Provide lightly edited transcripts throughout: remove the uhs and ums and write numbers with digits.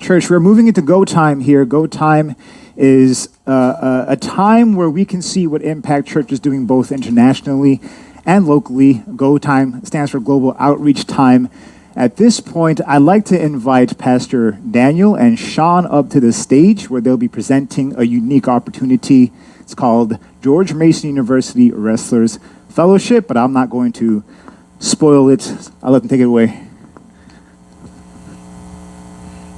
Church, we're moving into Go Time here. Go Time is a time where we can see what impact Church is doing both internationally and locally. Go Time stands for Global Outreach Time. At this point, I'd like to invite Pastor Daniel and Shawn up to the stage where they'll be presenting a unique opportunity. It's called George Mason University Wrestlers Fellowship, but I'm not going to spoil it. I'll let them take it away.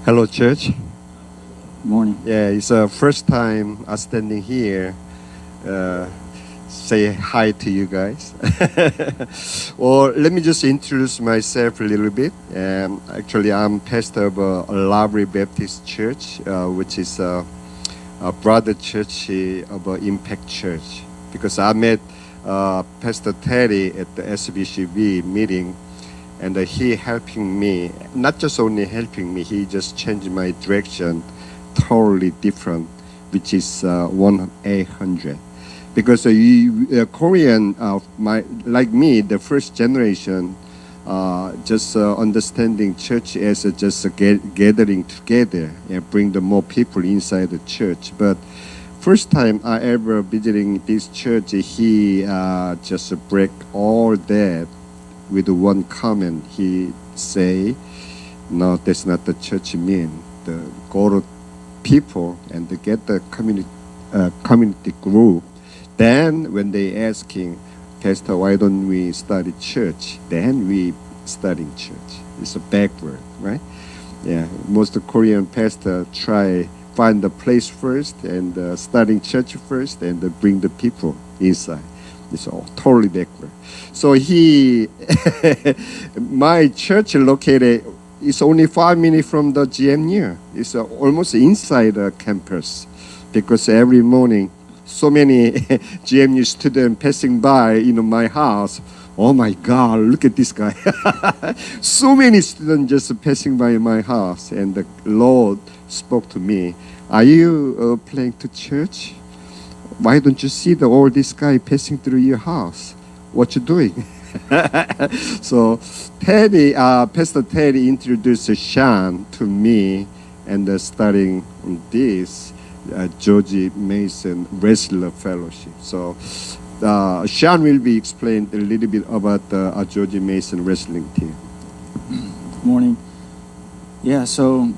Hello, church. Morning. Yeah, it's the first time I'm standing here. Say hi to you guys. Well, let me just introduce myself a little bit. Actually, I'm pastor of a Lovely Baptist Church, which is a brother church of Impact Church. Because I met Pastor Terry at the SBCB meeting, and he helping me, not just only helping me, he just changed my direction totally different, which is 1-800. Because Korean, like me, the first generation, just understanding church as just a gathering together and bring the more people inside the church. But first time I ever visiting this church, he just break all that with one comment. He say, "No, that's not the church mean. The go to people and to get the community group. Then when they asking, Pastor, why don't we study church? Then we studying church. It's a backward, right? Yeah, most Korean pastor try find the place first and studying church first and bring the people inside. It's all totally backward. So my church located, it's only 5 minutes from the GMU. It's almost inside the campus, because every morning, so many GMU students passing by my house. Oh my God, look at this guy. So many students just passing by my house, and the Lord spoke to me. Are you planning to church? Why don't you see all this guy passing through your house? What you doing? So Pastor Teddy introduced Shawn to me, and starting this George Mason Wrestler Fellowship. So Shawn will be explained a little bit about the George Mason wrestling team. Good morning. Yeah, so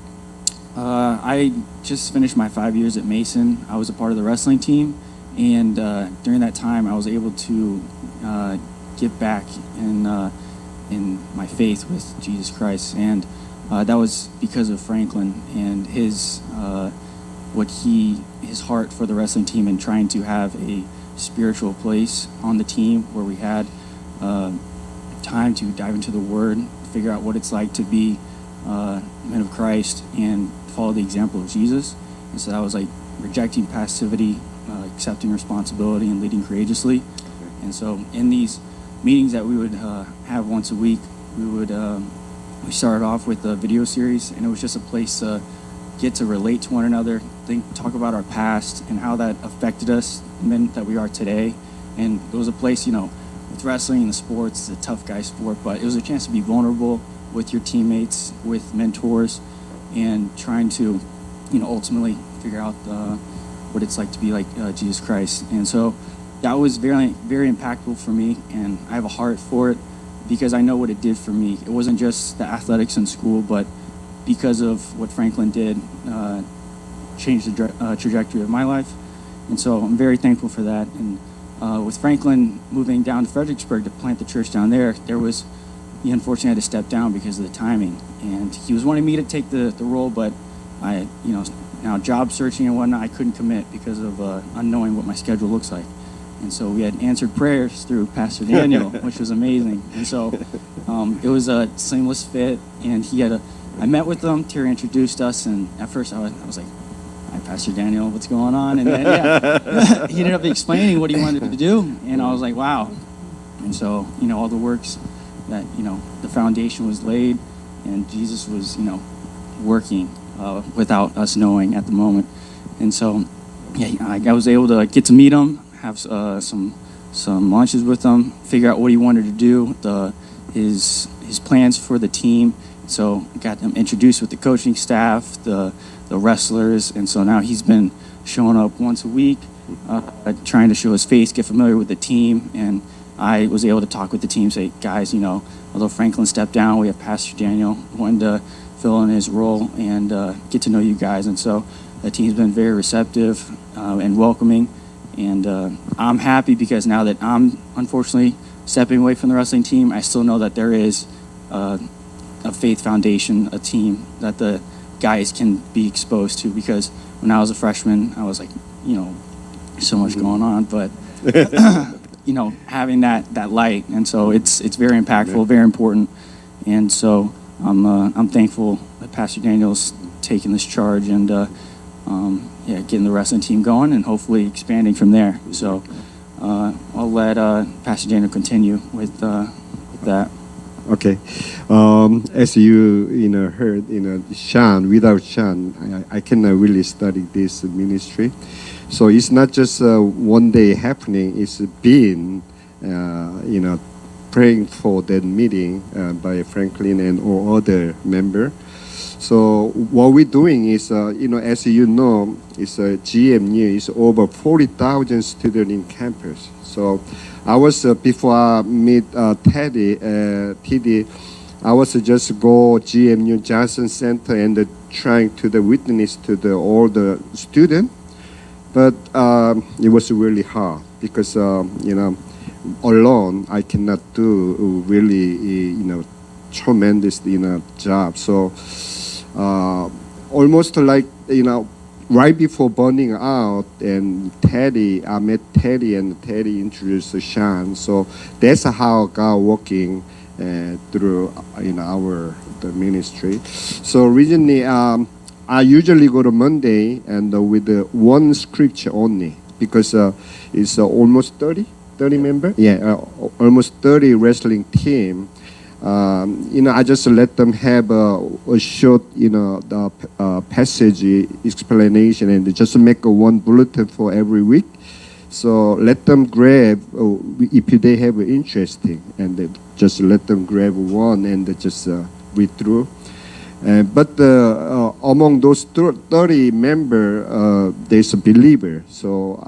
I just finished my 5 years at Mason. I was a part of the wrestling team, and during that time, I was able to give back in my faith with Jesus Christ, and that was because of Franklin and his heart for the wrestling team and trying to have a spiritual place on the team where we had time to dive into the Word, figure out what it's like to be men of Christ and follow the example of Jesus. And so that was like rejecting passivity, accepting responsibility, and leading courageously. And so in these meetings that we would have once a week, we started off with a video series, and it was just a place to get to relate to one another, talk about our past and how that affected us, men that we are today. And it was a place, with wrestling and the sports, it's a tough guy sport, but it was a chance to be vulnerable with your teammates, with mentors, and trying to, ultimately figure out what it's like to be like Jesus Christ. And so that was very, very impactful for me, and I have a heart for it because I know what it did for me. It wasn't just the athletics in school, but because of what Franklin did, changed the trajectory of my life. And so I'm very thankful for that. And with Franklin moving down to Fredericksburg to plant the church down there, he unfortunately had to step down because of the timing. And he was wanting me to take the role, but I, now job searching and whatnot, I couldn't commit because of unknowing what my schedule looks like. And so we had answered prayers through Pastor Daniel, which was amazing. And so it was a seamless fit, and I met with him, Terry introduced us, and at first I was like, "Hi, Pastor Daniel, what's going on?" And then, he ended up explaining what he wanted to do, and I was like, wow. And so, all the works that, the foundation was laid, and Jesus was, working without us knowing at the moment. And so, I was able to get to meet him, have some lunches with him, figure out what he wanted to do, his plans for the team. So got him introduced with the coaching staff, the wrestlers, and so now he's been showing up once a week, trying to show his face, get familiar with the team, and I was able to talk with the team, say, guys, although Franklin stepped down, we have Pastor Daniel wanting to fill in his role and get to know you guys. And so the team's been very receptive and welcoming. And I'm happy because now that I'm unfortunately stepping away from the wrestling team, I still know that there is a faith foundation, a team that the guys can be exposed to. Because when I was a freshman, I was like, so much going on, but having that light, and so it's very impactful, very important. And so I'm thankful that Pastor Daniel's taking this charge and getting the wrestling team going and hopefully expanding from there. So I'll let Pastor Daniel continue with that. Okay, as you heard, Shawn. Without Shawn, I cannot really study this ministry. So it's not just one day happening. It's been, praying for that meeting by Franklin and all other member. So what we're doing is, as you know, it's a GMU. It's over 40,000 students in campus. So I was before I meet TD, I was just go GMU Johnson Center and trying to the witness to all the students. But it was really hard because alone I cannot do really tremendous job. So almost like right before burning out, and I met Teddy, and Teddy introduced Shawn. So that's how God working through the ministry. So originally I usually go to Monday and with one scripture only because it's almost 30 members. Yeah, almost 30 wrestling team. I just let them have a short, the passage explanation and just make one bulletin for every week. So let them grab if they have interesting, and just let them grab one and just read through. But among those 30 members, there's a believer. So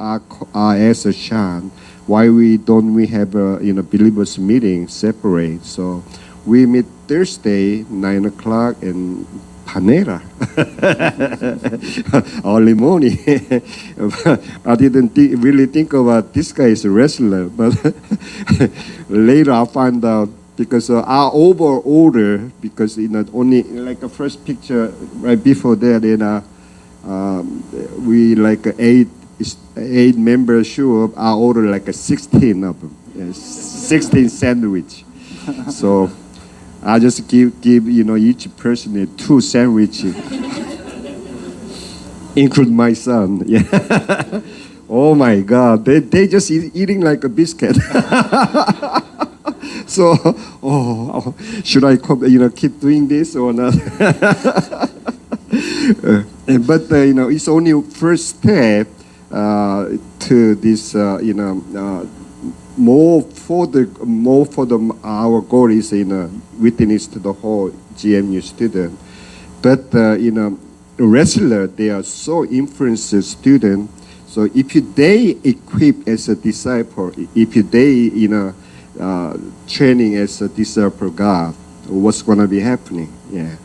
I asked Shawn, why don't we have a believers meeting separate? So we meet Thursday 9 o'clock in Panera, early morning. I didn't really think about this guy is a wrestler, but later I found out. Because I over order because only like a first picture right before that, we like eight members show up. I ordered like 16 of them, 16 sandwich. So I just give each person 2 sandwiches, include my son. Yeah. Oh my God, they just eating like a biscuit. So, should I keep doing this or not? But it's only first step to this. More for our goal is witness to the whole GMU student. But the wrestler, they are so influential student. So if they equip as a disciple, if they training as a disciple of God, what's going to be happening? Yeah,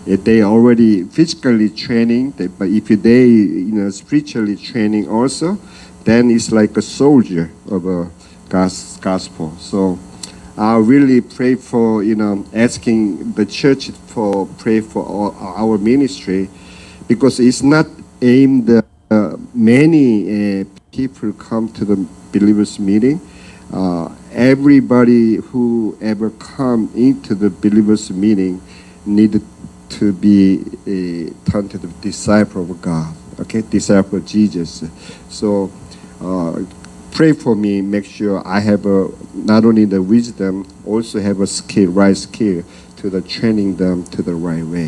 if they already physically training, but if they spiritually training also, then it's like a soldier of God's gospel. So I really pray for asking the church for pray for our ministry, because it's not aimed many people come to the believers meeting. Everybody who ever come into the believers meeting needed to be turned to the disciple of God, okay, disciple of Jesus. So pray for me, make sure I have not only the wisdom, also have a skill, right skill to the training them to the right way.